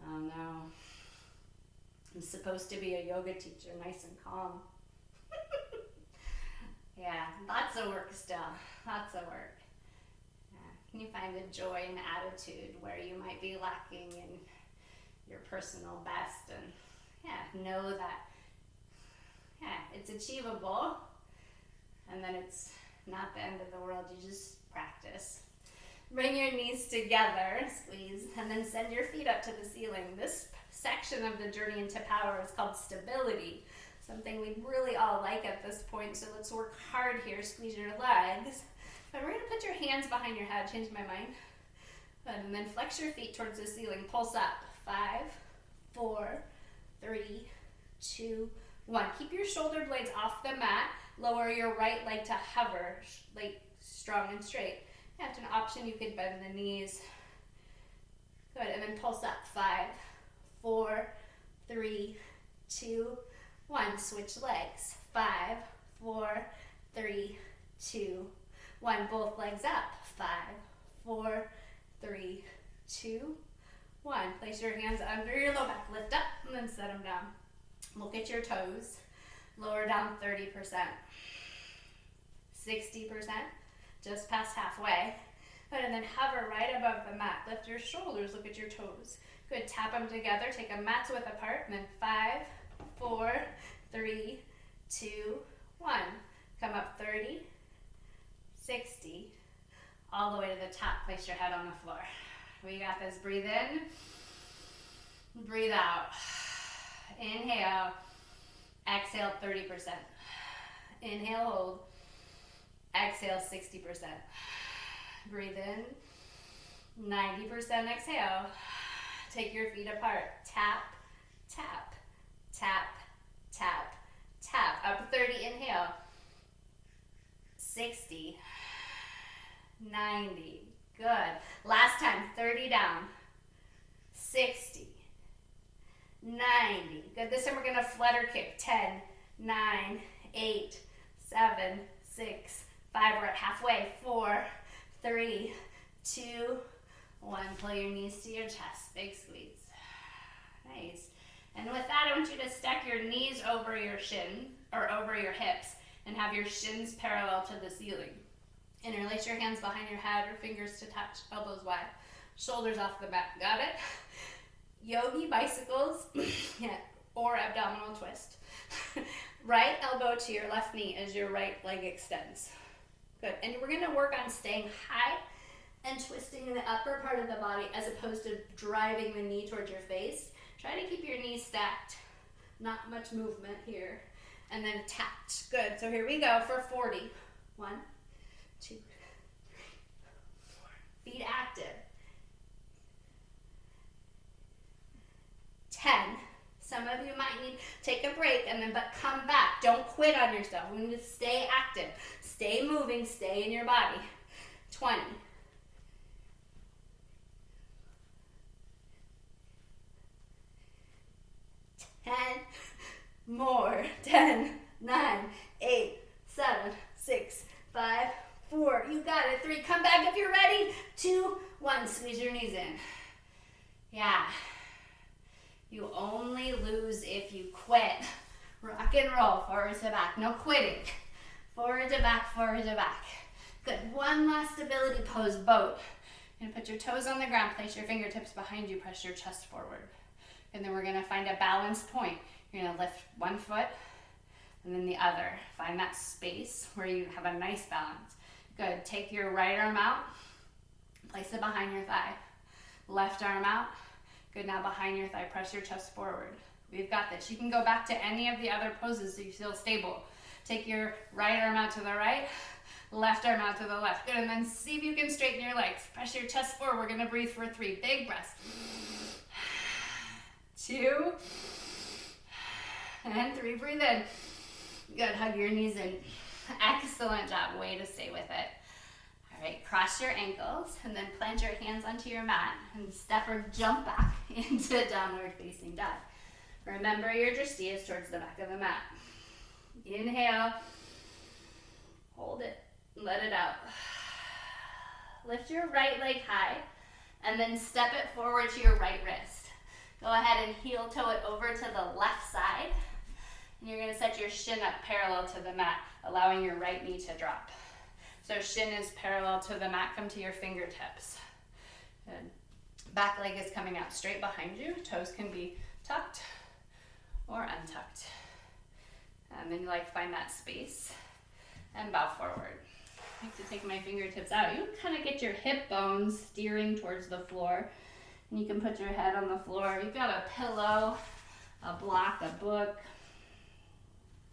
Oh no. I'm supposed to be a yoga teacher, nice and calm. Yeah, lots of work still. Lots of work. Can you find the joy and attitude where you might be lacking in your personal best, and know that it's achievable, and then it's not the end of the world. You just practice. Bring your knees together, squeeze, and then send your feet up to the ceiling. This section of the journey into power is called stability, something we really all like at this point, so let's work hard here. Squeeze your legs, but we're going to put your hands behind your head. Change my mind. And then flex your feet towards the ceiling. Pulse up. 5, 4, 3, 2, 1. Keep your shoulder blades off the mat. Lower your right leg to hover, like strong and straight. That's an option. You could bend the knees. Good. And then pulse up. 5, 4, 3, 2, 1. Switch legs. 5, 4, 3, 2, 1. Both legs up. 5, 4, 3, 2, 1. Place your hands under your low back. Lift up and then set them down. Look at your toes. Lower down 30%. 60%. Just past halfway. Good. And then hover right above the mat. Lift your shoulders. Look at your toes. Good. Tap them together. Take them mats width apart. And then 5, 4, 3, 2, 1. Come up 30, 60. All the way to the top. Place your head on the floor. We got this. Breathe in. Breathe out. Inhale. Exhale 30%. Inhale, hold. Exhale 60%. Breathe in. 90% exhale. Take your feet apart. Tap, tap, tap, tap, tap. Up 30, inhale. 60. 90. Good. Last time, 30 down. 60. 90. Good. This time we're going to flutter kick. 10, 9, 8, 7, 6, 5. We're at halfway. 4, 3, 2, 1. Pull your knees to your chest. Big squeeze. Nice. And with that, I want you to stack your knees over your shin, or over your hips, and have your shins parallel to the ceiling. Interlace your hands behind your head or fingers to touch, elbows wide, shoulders off the mat. Got it? Yogi bicycles or abdominal twist. Right elbow to your left knee as your right leg extends. Good. And we're going to work on staying high and twisting in the upper part of the body as opposed to driving the knee towards your face. Try to keep your knees stacked. Not much movement here. And then tapped. Good. So here we go for 40. 1, 2, 3, 4. Feet active. 10. Some of you might need to take a break but come back. Don't quit on yourself. We need to stay active. Stay moving. Stay in your body. 20. 10 more. 10, 9, 8, 7, 6, 5, 4. You got it. 3. Come back if you're ready. 2, 1. Squeeze your knees in. Yeah. You only lose if you quit. Rock and roll. Forward to back. No quitting. Forward to back. Forward to back. Good. One last stability pose. Boat. You're going to put your toes on the ground. Place your fingertips behind you. Press your chest forward. And then we're going to find a balanced point. You're going to lift one foot and then the other. Find that space where you have a nice balance. Good. Take your right arm out. Place it behind your thigh. Left arm out. Good, now behind your thigh, press your chest forward. We've got this. You can go back to any of the other poses so you feel stable. Take your right arm out to the right, left arm out to the left. Good, and then see if you can straighten your legs. Press your chest forward. We're gonna breathe for 3. Big breaths. 2, and 3, breathe in. Good, hug your knees in. Excellent job, way to stay with it. All right, cross your ankles and then plant your hands onto your mat and step or jump back into downward facing dog. Remember your drishti is towards the back of the mat. Inhale, hold it, let it out. Lift your right leg high and then step it forward to your right wrist. Go ahead and heel toe it over to the left side. And you're gonna set your shin up parallel to the mat, allowing your right knee to drop. So shin is parallel to the mat, come to your fingertips. Good. Back leg is coming out straight behind you. Toes can be tucked or untucked. And then you find that space and bow forward. I like to take my fingertips out. You kind of get your hip bones steering towards the floor. And you can put your head on the floor. You've got a pillow, a block, a book.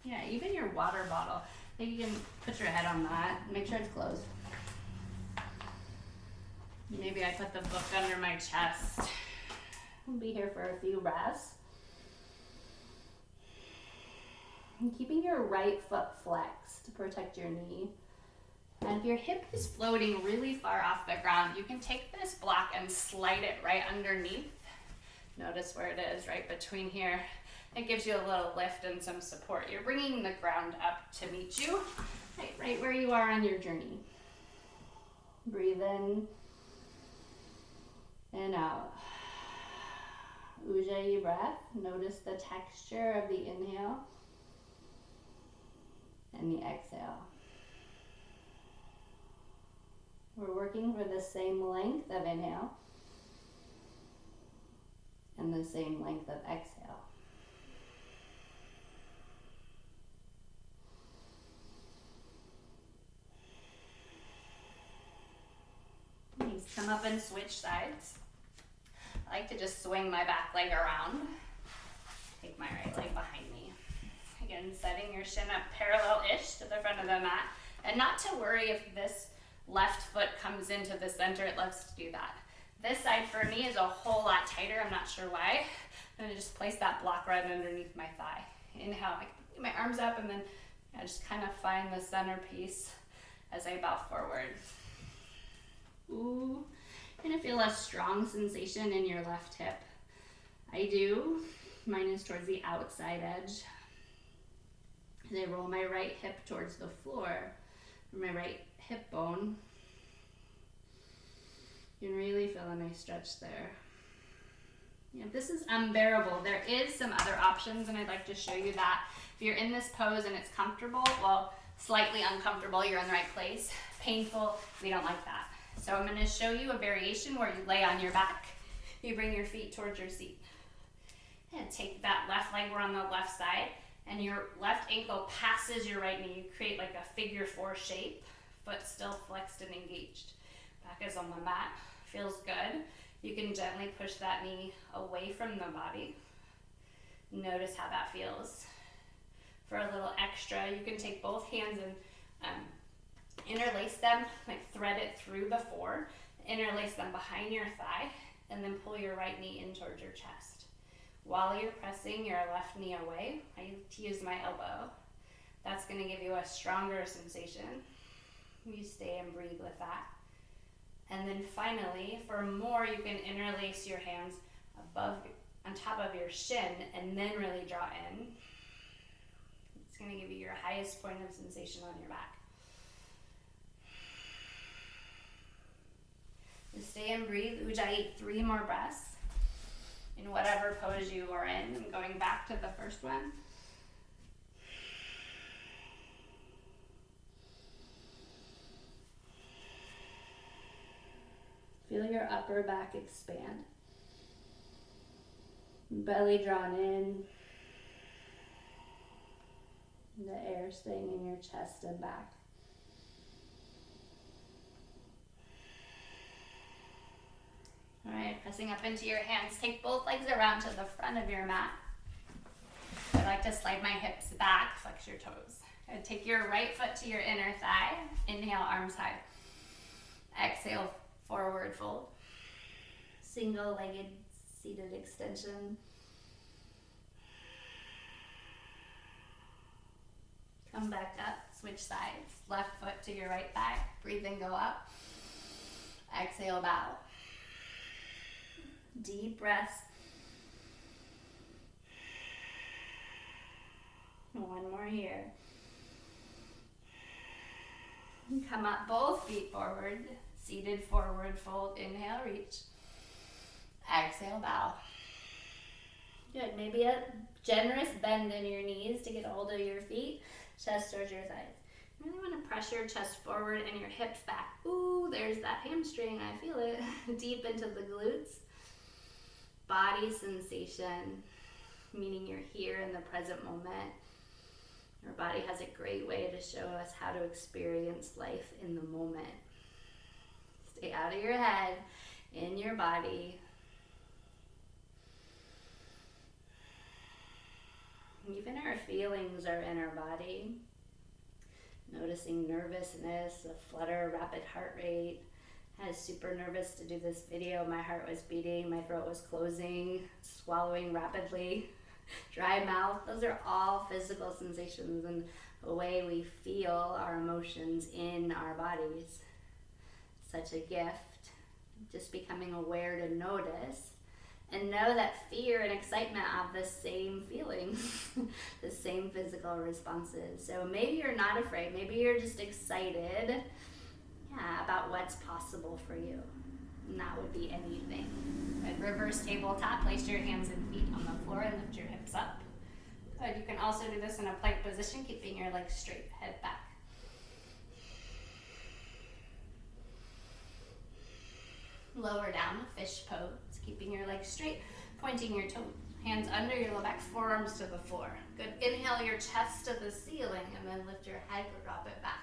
Yeah, even your water bottle. I think you can put your head on that. Make sure it's closed. Maybe I put the book under my chest. We'll be here for a few breaths. And keeping your right foot flexed to protect your knee. And if your hip is floating really far off the ground, you can take this block and slide it right underneath. Notice where it is, right between here. It gives you a little lift and some support. You're bringing the ground up to meet you, right where you are on your journey. Breathe in and out. Ujjayi breath. Notice the texture of the inhale and the exhale. We're working for the same length of inhale and the same length of exhale. Nice. Come up and switch sides. I like to just swing my back leg around. Take my right leg behind me. Again, setting your shin up parallel-ish to the front of the mat. And not to worry if this left foot comes into the center, it loves to do that. This side for me is a whole lot tighter. I'm not sure why. I'm gonna just place that block right underneath my thigh. Inhale, I can put my arms up and then I just kind of find the centerpiece as I bow forward. Ooh, you're gonna feel a strong sensation in your left hip. I do. Mine is towards the outside edge. As I roll my right hip towards the floor, my right hip bone. You can really feel a nice stretch there. Yeah, if this is unbearable, there is some other options, and I'd like to show you that. If you're in this pose and it's comfortable, well, slightly uncomfortable, you're in the right place. Painful, we don't like that. So I'm gonna show you a variation where you lay on your back. You bring your feet towards your seat. And take that left leg, we're on the left side, and your left ankle passes your right knee. You create like a figure 4 shape, but still flexed and engaged. Back is on the mat, feels good. You can gently push that knee away from the body. Notice how that feels. For a little extra, you can take both hands and interlace them, like thread it through the 4, interlace them behind your thigh, and then pull your right knee in towards your chest. While you're pressing your left knee away, I like to use my elbow. That's gonna give you a stronger sensation. You stay and breathe with that. And then finally, for more, you can interlace your hands above, on top of your shin, and then really draw in. It's gonna give you your highest point of sensation on your back. Just stay and breathe. Ujjayi, 3 more breaths. In whatever pose you are in. I'm going back to the first one. Feel your upper back expand. Belly drawn in. The air staying in your chest and back. All right, Pressing up into your hands. Take both legs around to the front of your mat. I like to slide my hips back, flex your toes. And take your right foot to your inner thigh. Inhale, arms high. Exhale, forward fold. Single-legged seated extension. Come back up, switch sides. Left foot to your right thigh. Breathe and go up. Exhale, bow. Deep breaths. One more here. Come up, both feet forward. Seated forward fold. Inhale, reach. Exhale, bow. Good. Maybe a generous bend in your knees to get a hold of your feet. Chest towards your thighs. You really want to press your chest forward and your hips back. Ooh, there's that hamstring. I feel it. Deep into the glutes. Body sensation, meaning you're here in the present moment. Our body has a great way to show us how to experience life in the moment. Stay out of your head, in your body. Even our feelings are in our body. Noticing nervousness, a flutter, rapid heart rate. I was super nervous to do this video. My heart was beating, my throat was closing, swallowing rapidly, dry mouth. Those are all physical sensations and the way we feel our emotions in our bodies. Such a gift. Just becoming aware to notice and know that fear and excitement have the same feelings, the same physical responses. So maybe you're not afraid, maybe you're just excited about what's possible for you. And that would be anything. Good. Reverse tabletop, place your hands and feet on the floor and lift your hips up. Good. You can also do this in a plank position, keeping your legs straight, head back. Lower down, fish pose, keeping your legs straight, pointing your toes, hands under your low back, forearms to the floor. Good. Inhale your chest to the ceiling and then lift your head or drop it back.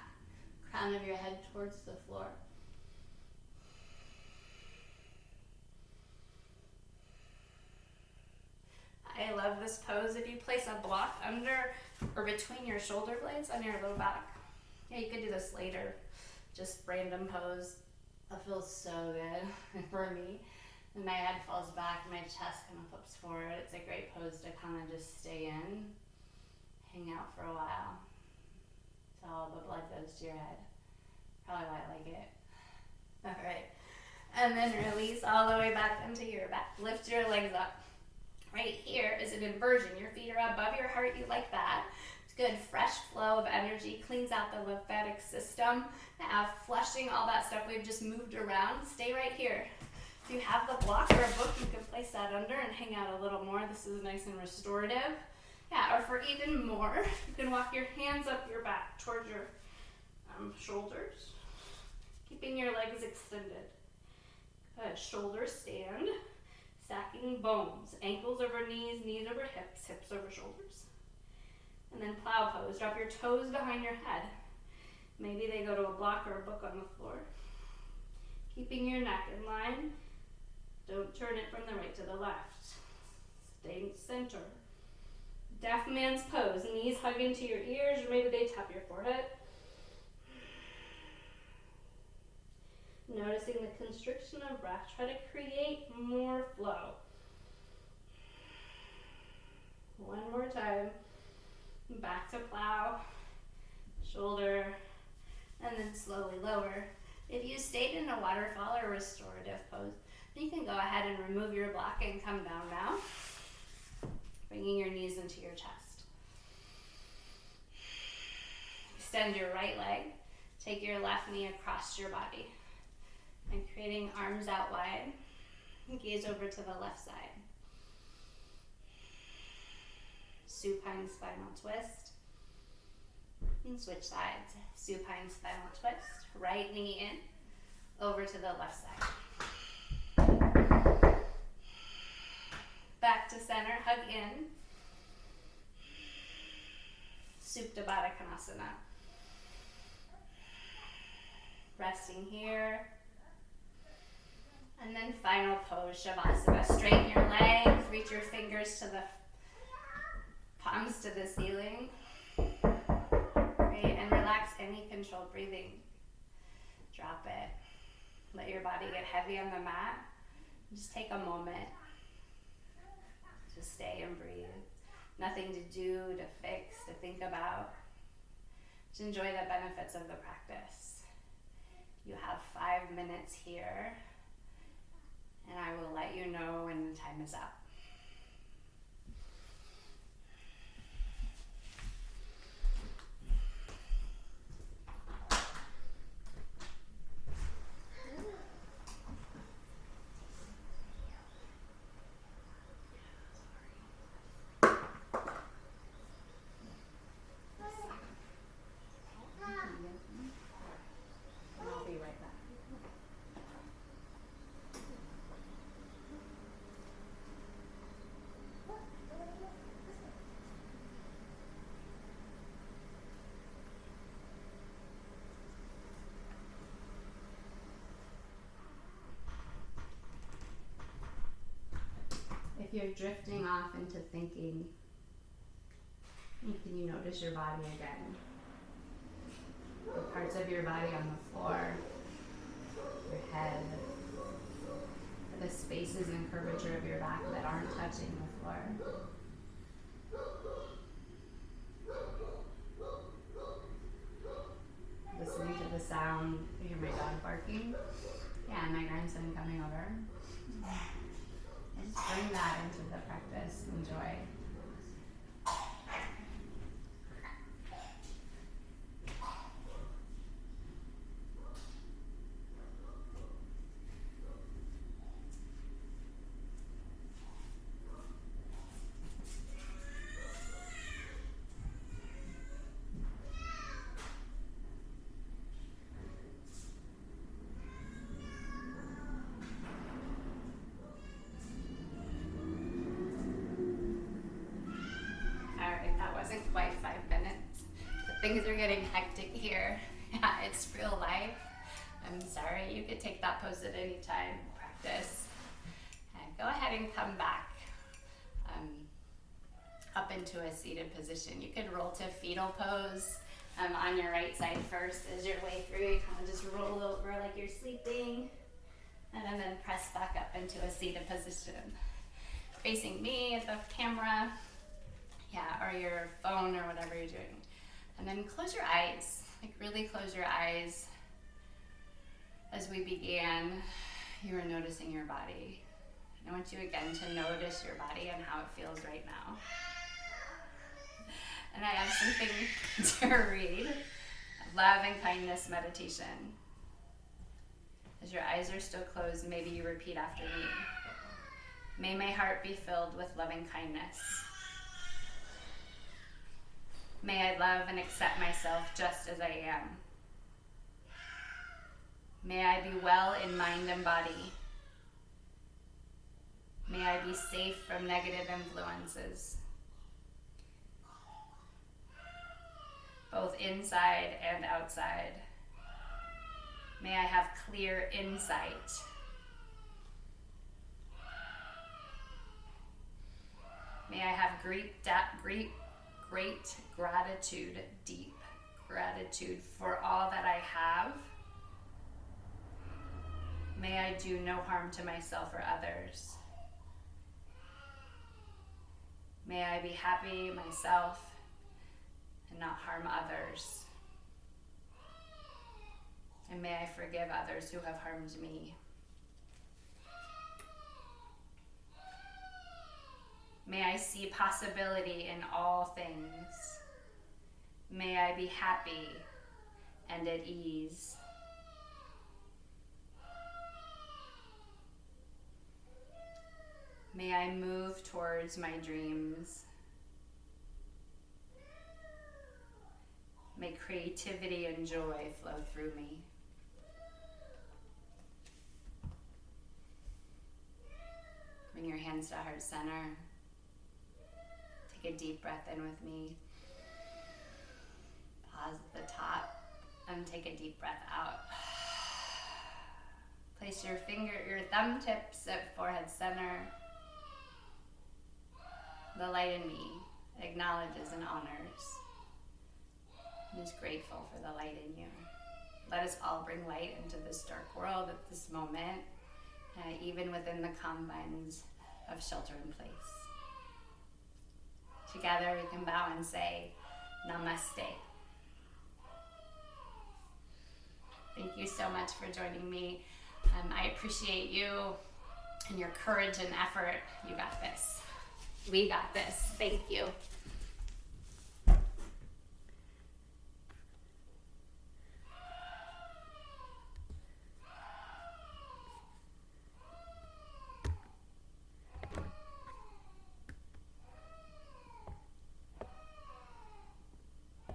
Crown of your head towards the floor. I love this pose. If you place a block under or between your shoulder blades on your low back. Yeah, you could do this later. Just random pose. That feels so good for me. And my head falls back, my chest kind of flips forward. It's a great pose to kind of just stay in, hang out for a while. So all the blood goes to your head. Probably why I like it. All right. And then release all the way back into your back. Lift your legs up. Right here is an inversion. Your feet are above your heart. You like that. It's good. Fresh flow of energy. Cleans out the lymphatic system. Now flushing all that stuff we've just moved around. Stay right here. If you have the block or a book, you can place that under and hang out a little more. This is nice and restorative. Yeah, or for even more, you can walk your hands up your back towards your shoulders, keeping your legs extended. Good. Shoulders stand, stacking bones, ankles over knees, knees over hips, hips over shoulders. And then plow pose. Drop your toes behind your head. Maybe they go to a block or a book on the floor. Keeping your neck in line. Don't turn it from the right to the left. Stay center. Deaf man's pose. Knees hug into your ears, or maybe they tap your forehead. Noticing the constriction of breath. Try to create more flow. One more time. Back to plow. Shoulder. And then slowly lower. If you stayed in a waterfall or restorative pose, you can go ahead and remove your block and come down now. Bringing your knees into your chest. Extend your right leg. Take your left knee across your body. And creating arms out wide. Gaze over to the left side. Supine spinal twist. And switch sides. Supine spinal twist. Right knee in. Over to the left side. Back to center, hug in. Supta Baddha Konasana. Resting here. And then final pose, Shavasana. Straighten your legs, reach your fingers to the palms to the ceiling. Great, and relax any controlled breathing. Drop it. Let your body get heavy on the mat. Just take a moment. Just stay and breathe. Nothing to do, to fix, to think about. Just enjoy the benefits of the practice. You have 5 minutes here, and I will let you know when the time is up. I'll be right back. If you're drifting off into thinking, can you notice your body again? The parts of your body on the floor, your head, the spaces and curvature of your back that aren't touching the floor. Listening to the sound. You hear my dog barking? Yeah, and my grandson coming over. And just bring that into the practice. Enjoy. Wasn't quite 5 minutes. Things are getting hectic here. Yeah, it's real life. I'm sorry. You could take that pose at any time. Practice. And go ahead and come back up into a seated position. You could roll to fetal pose on your right side first as your way through. You kind of just roll over like you're sleeping, and then press back up into a seated position. Facing me at the camera. Yeah, or your phone or whatever you're doing. And then close your eyes, like really close your eyes. As we began, you were noticing your body. And I want you again to notice your body and how it feels right now. And I have something to read, Love and Kindness Meditation. As your eyes are still closed, maybe you repeat after me. May my heart be filled with loving kindness. May I love and accept myself just as I am. May I be well in mind and body. May I be safe from negative influences, both inside and outside. May I have clear insight. May I have great gratitude, deep gratitude for all that I have. May I do no harm to myself or others. May I be happy myself and not harm others. And may I forgive others who have harmed me. May I see possibility in all things. May I be happy and at ease. May I move towards my dreams. May creativity and joy flow through me. Bring your hands to heart center. Take a deep breath in with me. Pause at the top and take a deep breath out. Place your thumb tips at forehead center. The light in me acknowledges and honors and is grateful for the light in you. Let us all bring light into this dark world at this moment, even within the confines of shelter in place. Together we can bow and say, Namaste. Thank you so much for joining me. I appreciate you and your courage and effort. You got this. We got this. Thank you.